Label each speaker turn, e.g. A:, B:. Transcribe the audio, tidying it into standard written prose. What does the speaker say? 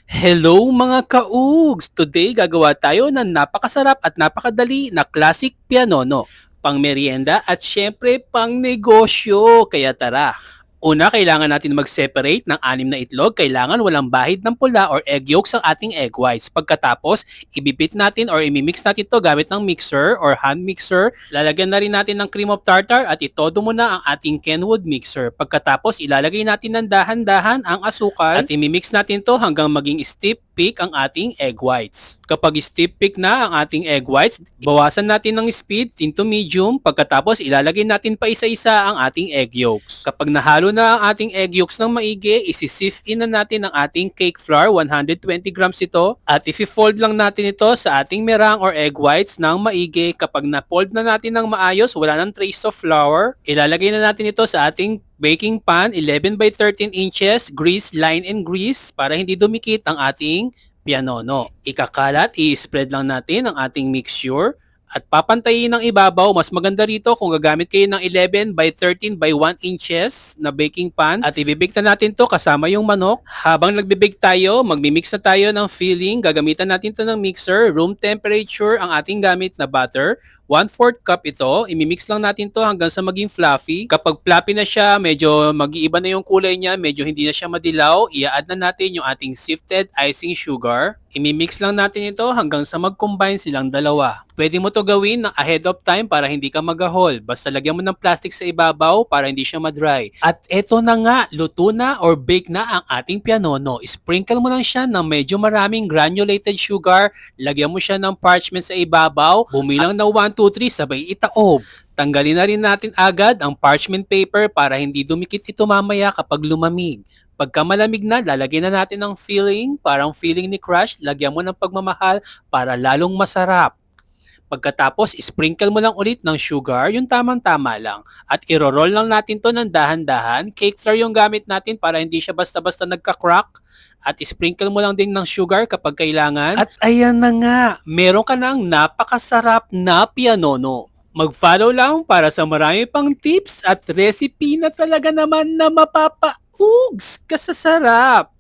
A: Hello mga kaugs! Today gagawa tayo ng napakasarap at napakadali na classic pianono, pang merienda at syempre pang negosyo. Kaya tara! Una, kailangan natin mag-separate ng 6 na itlog. Kailangan walang bahid ng pula or egg yolks ang ating egg whites. Pagkatapos, ibibit natin or imimix natin to gamit ng mixer or hand mixer. Lalagyan na rin natin ng cream of tartar at itodo muna ang ating Kenwood mixer. Pagkatapos, ilalagay natin ng dahan-dahan ang asukal at imimix natin to hanggang maging stiff pick ang ating egg whites. Kapag stiff pick na ang ating egg whites, bawasan natin ng speed into medium. Pagkatapos, ilalagay natin pa isa-isa ang ating egg yolks. Kapag nahalo na ang ating egg yolks ng maigi, isi-sift in na natin ang ating cake flour, 120 grams ito. At i-fold lang natin ito sa ating meringue or egg whites ng maigi. Kapag na-fold na natin ng maayos, wala nang trace of flour, ilalagay na natin ito sa ating baking pan, 11 by 13 inches, line and grease para hindi dumikit ang ating pianono. Ikakalat, i-spread lang natin ang ating mixture at papantayin ng ibabaw. Mas maganda rito kung gagamit kayo ng 11 by 13 by 1 inches na baking pan at ibibig na natin to kasama yung manok. Habang nagbibig tayo, magmimix na tayo ng filling. Gagamitan natin to ng mixer, room temperature ang ating gamit na butter. 1/4 cup ito, imimix lang natin to hanggang sa maging fluffy. Kapag fluffy na siya, medyo mag-iiba na yung kulay niya, medyo hindi na siya madilaw, i-add na natin yung ating sifted icing sugar. Imimix lang natin ito hanggang sa mag-combine silang dalawa. Pwede mo to gawin ng ahead of time para hindi ka magahol. Basta lagyan mo ng plastic sa ibabaw para hindi siya madry. At eto na nga, luto na or bake na ang ating pianono. Sprinkle mo lang siya ng medyo maraming granulated sugar. Lagyan mo siya ng parchment sa ibabaw. Bumilang na 1, 2, 3, sabay itaob. Tanggalin na rin natin agad ang parchment paper para hindi dumikit ito mamaya kapag lumamig. Pagka malamig na, lalagyan na natin ng filling, parang filling ni Crush. Lagyan mo ng pagmamahal para lalong masarap. Pagkatapos, sprinkle mo lang ulit ng sugar, yung tamang-tama lang. At iro-roll lang natin to ng dahan-dahan. Cake flour yung gamit natin para hindi siya basta-basta nagka-crack. At sprinkle mo lang din ng sugar kapag kailangan. At ayan na nga, meron ka ng napakasarap na pianono. Mag-follow lang para sa marami pang tips at recipe na talaga naman na mapapa-ugs kasasarap.